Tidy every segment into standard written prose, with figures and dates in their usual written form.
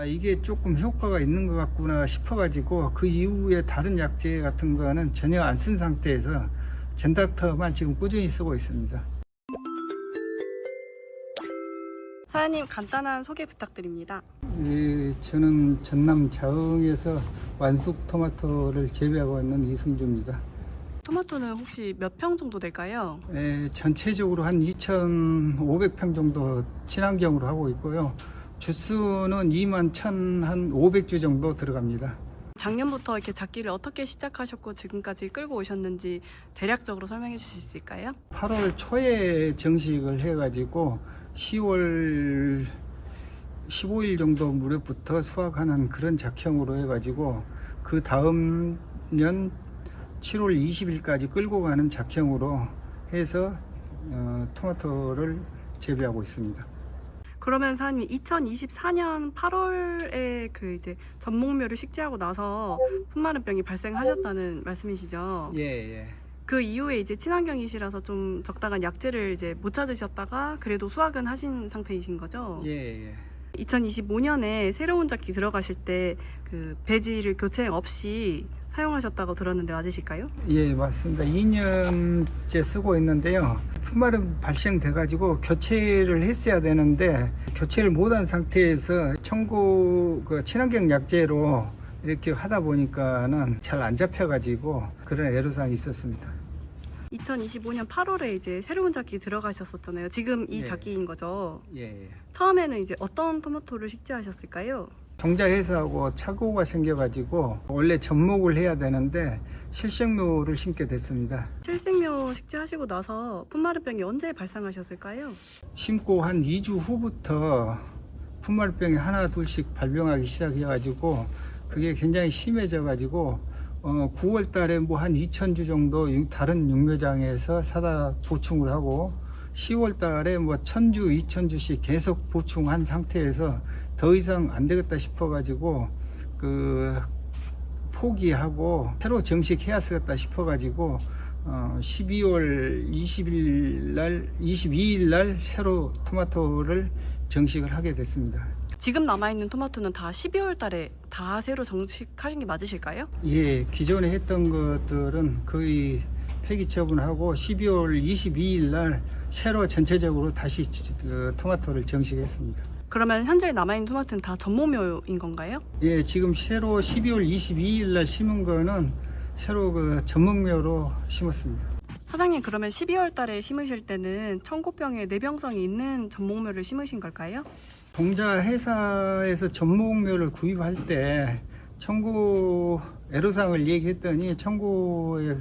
이게 조금 효과가 있는 것 같구나 싶어가지고 그 이후에 다른 약제 같은 거는 전혀 안 쓴 상태에서 젠닥터만 지금 꾸준히 쓰고 있습니다. 사장님, 간단한 소개 부탁드립니다. 저는 전남 자흥에서 완숙 토마토를 재배하고 있는 이승주입니다. 토마토는 혹시 몇 평 정도 될까요? 전체적으로 한 2,500평 정도 친환경으로 하고 있고요. 주수는 21,500주 정도 들어갑니다. 작년부터 이렇게 작기를 어떻게 시작하셨고 지금까지 끌고 오셨는지 대략적으로 설명해 주실 수 있을까요? 8월 초에 정식을 해가지고 10월 15일 정도 무렵부터 수확하는 그런 작형으로 해가지고 그 다음 년 7월 20일까지 끌고 가는 작형으로 해서 토마토를 재배하고 있습니다. 그러면 사장님, 2024년 8월에 그 이제 전목묘를 식재하고 나서 풋마른병이 발생하셨다는 말씀이시죠? 예. 그 이후에 이제 친환경이시라서 좀 적당한 약재를 이제 못 찾으셨다가 그래도 수확은 하신 상태이신 거죠? 예. 2025년에 새로운 작기 들어가실 때 그 배지를 교체 없이 사용하셨다고 들었는데 맞으실까요? 예, 맞습니다. 2년째 쓰고 있는데요. 풋마름 발생돼 가지고 교체를 했어야 되는데 교체를 못한 상태에서 청구 친환경 약재로 이렇게 하다 보니까는 잘 안 잡혀 가지고 그런 애로사항이 있었습니다. 2025년 8월에 이제 새로운 작기 들어가셨었잖아요. 지금 이 예. 작기인 거죠. 예. 처음에는 이제 어떤 토마토를 식재하셨을까요? 종자회사하고 착오가 생겨가지고 원래 접목을 해야 되는데 실생묘를 심게 됐습니다. 실생묘 식재하시고 나서 풋마른병이 언제 발생하셨을까요? 심고 한 2주 후부터 풋마른병이 하나 둘씩 발병하기 시작해가지고 그게 굉장히 심해져가지고 9월 달에 뭐 한 2,000주 정도 다른 육묘장에서 사다 보충을 하고 10월 달에 뭐 1,000주, 2,000주씩 계속 보충한 상태에서 더 이상 안 되겠다 싶어가지고 포기하고 새로 정식해야 쓰겠다 싶어가지고 12월 22일 날 새로 토마토를 정식을 하게 됐습니다. 지금 남아있는 토마토는 다 12월 달에 다 새로 정식하신 게 맞으실까요? 예, 기존에 했던 것들은 거의 폐기 처분하고 12월 22일 날 새로 전체적으로 다시 토마토를 정식했습니다. 그러면 현재 남아있는 토마토는 다 전목묘인 건가요? 예, 지금 새로 12월 22일 날 심은 거는 새로 전목묘로 심었습니다. 사장님, 그러면 12월 달에 심으실 때는 청고병에 내병성이 있는 전목묘를 심으신 걸까요? 동자 회사에서 전목묘를 구입할 때 청고 애로사항을 얘기했더니 청고에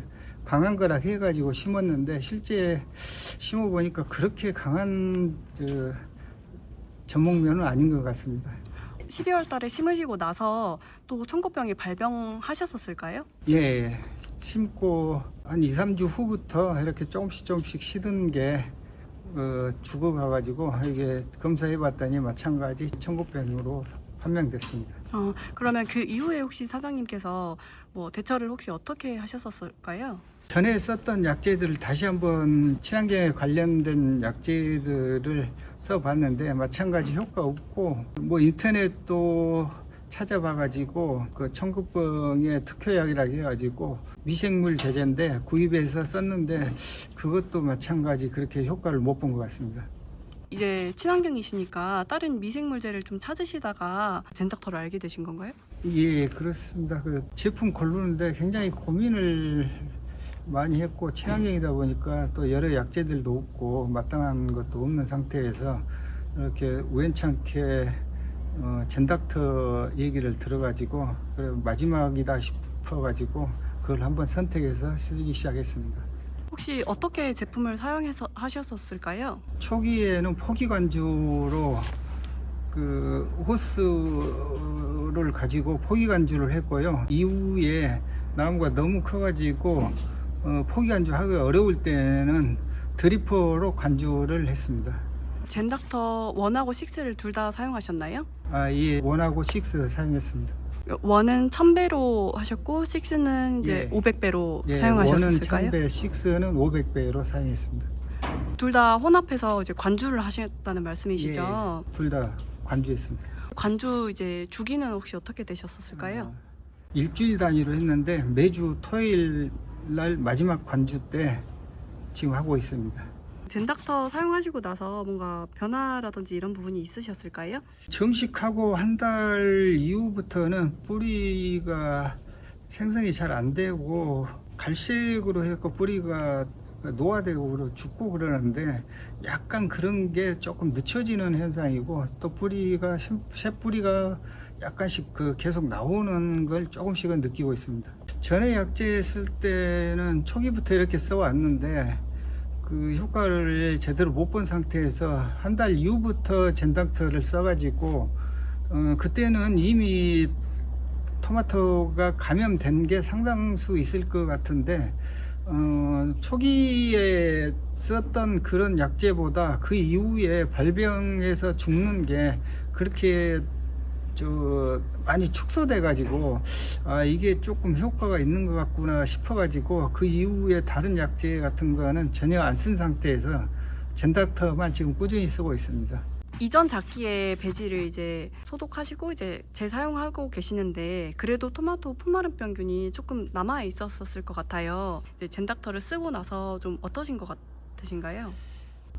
강한 거라 해가지고 심었는데 실제 심어보니까 그렇게 강한 전목묘는 아닌 것 같습니다. 12월 달에 심으시고 나서 또 청고병이 발병하셨었을까요? 예, 심고 한 2, 3주 후부터 이렇게 조금씩 시든 게 죽어가가지고 이게 검사해봤더니 마찬가지 청고병으로 판명됐습니다. 그러면 그 이후에 혹시 사장님께서 뭐 대처를 혹시 어떻게 하셨었을까요? 전에 썼던 약재들을 다시 한번 친환경에 관련된 약재들을 써봤는데 마찬가지 효과 없고 뭐 인터넷도 찾아봐가지고 그 청국병의 특효약이라고 해가지고 미생물 제제인데 구입해서 썼는데 그것도 마찬가지 그렇게 효과를 못 본 것 같습니다. 이제 친환경이시니까 다른 미생물제를 좀 찾으시다가 젠닥터를 알게 되신 건가요? 예, 그렇습니다. 그 제품 고르는데 굉장히 고민을 많이 했고 친환경이다 보니까 또 여러 약재들도 없고 마땅한 것도 없는 상태에서 이렇게 우연찮게 젠닥터 얘기를 들어가지고 마지막이다 싶어가지고 그걸 한번 선택해서 쓰기 시작했습니다. 혹시 어떻게 제품을 사용해서 하셨었을까요? 초기에는 포기관주로 호스를 가지고 포기관주를 했고요. 이후에 나무가 너무 커가지고 포기관주 하기 어려울 때는 드리퍼로 관주를 했습니다. 젠닥터 1하고 6를 둘 다 사용하셨나요? 예, 1하고 6 사용했습니다. 1은 1000배로 하셨고 6는 이제 예. 500배로 예, 사용하셨을까요? 1은 1000배, 6는 500배로 사용했습니다. 둘 다 혼합해서 이제 관주를 하셨다는 말씀이시죠? 예, 둘 다 관주했습니다. 관주 이제 주기는 혹시 어떻게 되셨을까요? 일주일 단위로 했는데 매주 토요일 날 마지막 관주 때 지금 하고 있습니다. 젠닥터 사용하시고 나서 뭔가 변화라든지 이런 부분이 있으셨을까요? 정식하고 한 달 이후부터는 뿌리가 생성이 잘 안 되고 갈색으로 해서 뿌리가 노화되고 죽고 그러는데 약간 그런 게 조금 늦춰지는 현상이고 또 뿌리가 새 뿌리가 약간씩 계속 나오는 걸 조금씩은 느끼고 있습니다. 전에 약재 쓸 때는 초기부터 이렇게 써왔는데 그 효과를 제대로 못 본 상태에서 한 달 이후부터 젠닥터를 써가지고 그때는 이미 토마토가 감염된 게 상당수 있을 것 같은데 초기에 썼던 그런 약재보다 그 이후에 발병해서 죽는 게 그렇게 많이 축소돼 가지고 이게 조금 효과가 있는 것 같구나 싶어 가지고 그 이후에 다른 약재 같은 거는 전혀 안 쓴 상태에서 젠닥터만 지금 꾸준히 쓰고 있습니다. 이전 작기에 배지를 이제 소독하시고 이제 재사용하고 계시는데 그래도 토마토 풋마름병균이 조금 남아 있었을 것 같아요. 이제 젠닥터를 쓰고 나서 좀 어떠신 것 같으신가요?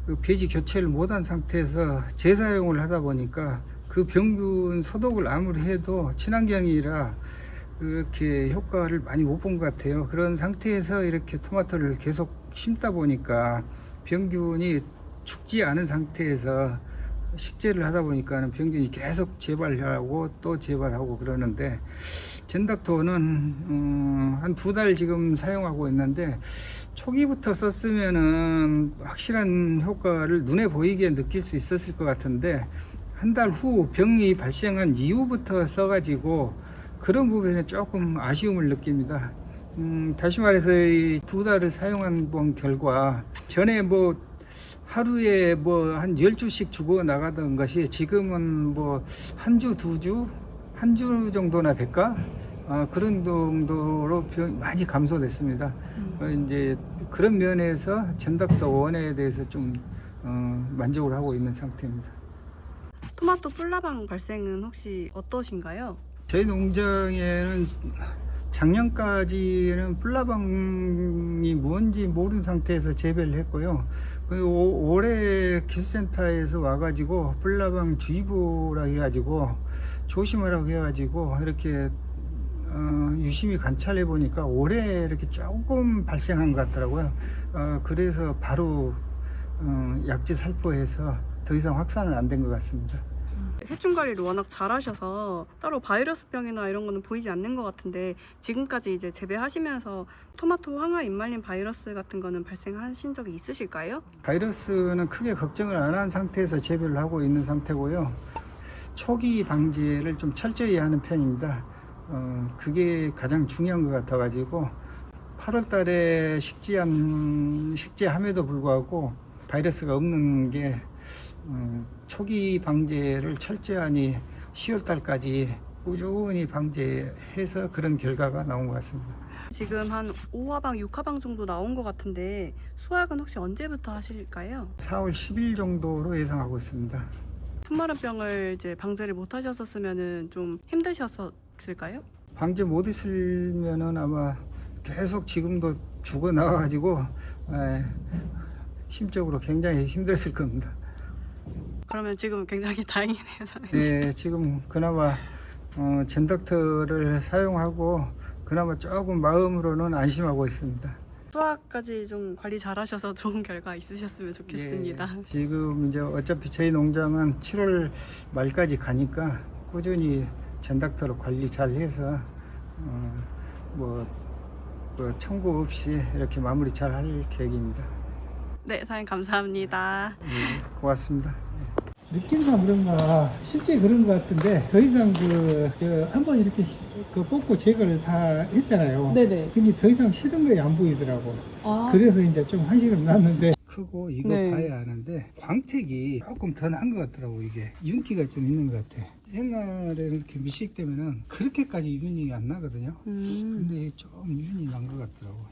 그 배지 교체를 못한 상태에서 재사용을 하다 보니까 그 병균 소독을 아무리 해도 친환경이라 그렇게 효과를 많이 못 본 것 같아요. 그런 상태에서 이렇게 토마토를 계속 심다 보니까 병균이 죽지 않은 상태에서 식재를 하다 보니까 병균이 계속 재발하고 또 재발하고 그러는데 젠닥터는 한 2달 지금 사용하고 있는데 초기부터 썼으면은 확실한 효과를 눈에 보이게 느낄 수 있었을 것 같은데 한 달 후 병이 발생한 이후부터 써가지고 그런 부분에 조금 아쉬움을 느낍니다. 다시 말해서 이 2달을 사용한 본 결과 전에 하루에 한 10주씩 주고 나가던 것이 지금은 한 주, 2주, 한 주 정도나 될까? 그런 정도로 많이 감소됐습니다. 이제 그런 면에서 젠닥터 원에 대해서 좀 만족을 하고 있는 상태입니다. 토마토 뿔나방 발생은 혹시 어떠신가요? 저희 농장에는 작년까지는 뿔나방이 뭔지 모르는 상태에서 재배를 했고요. 올해 기술센터에서 와가지고 뿔나방 주의보라 해가지고 조심하라고 해가지고 이렇게 유심히 관찰해 보니까 올해 이렇게 조금 발생한 것 같더라고요. 그래서 바로 약재 살포해서 더 이상 확산은 안 된 것 같습니다. 해충 관리를 워낙 잘하셔서 따로 바이러스병이나 이런 거는 보이지 않는 것 같은데 지금까지 이제 재배하시면서 토마토 황화 잎말림 바이러스 같은 거는 발생하신 적이 있으실까요? 바이러스는 크게 걱정을 안 한 상태에서 재배를 하고 있는 상태고요. 초기 방지를 좀 철저히 하는 편입니다. 그게 가장 중요한 것 같아 가지고 8월 달에 식재함에도 불구하고 바이러스가 없는 게 초기 방제를 철저히 10월 달까지 꾸준히 방제해서 그런 결과가 나온 것 같습니다. 지금 한 5화방, 6화방 정도 나온 것 같은데 수확은 혹시 언제부터 하실까요? 4월 10일 정도로 예상하고 있습니다. 풋마름병을 이제 방제를 못 하셨었으면은 좀 힘드셨을까요? 방제 못 했으면은 아마 계속 지금도 죽어 나와가지고 심적으로 굉장히 힘들었을 겁니다. 그러면 지금 굉장히 다행이네요, 선생님. 네, 지금 그나마 젠닥터를 사용하고 그나마 조금 마음으로는 안심하고 있습니다. 수확까지 좀 관리 잘하셔서 좋은 결과 있으셨으면 좋겠습니다. 예, 지금 이제 어차피 저희 농장은 7월 말까지 가니까 꾸준히 젠닥터로 관리 잘 해서 청구 없이 이렇게 마무리 잘 할 계획입니다. 네, 사장님 감사합니다. 네, 고맙습니다. 느낌상 그런가 실제 그런 것 같은데 더 이상 한번 이렇게 뽑고 제거를 다 했잖아요. 네네. 근데 더 이상 싫은 거에 안 보이더라고. 그래서 이제 좀 한식을 놨는데 크고 이거 네. 봐야 하는데 광택이 조금 더 난 것 같더라고. 이게 윤기가 좀 있는 것 같아. 옛날에 이렇게 미식되면은 그렇게까지 윤이 안 나거든요. 근데 좀 윤이 난 것 같더라고.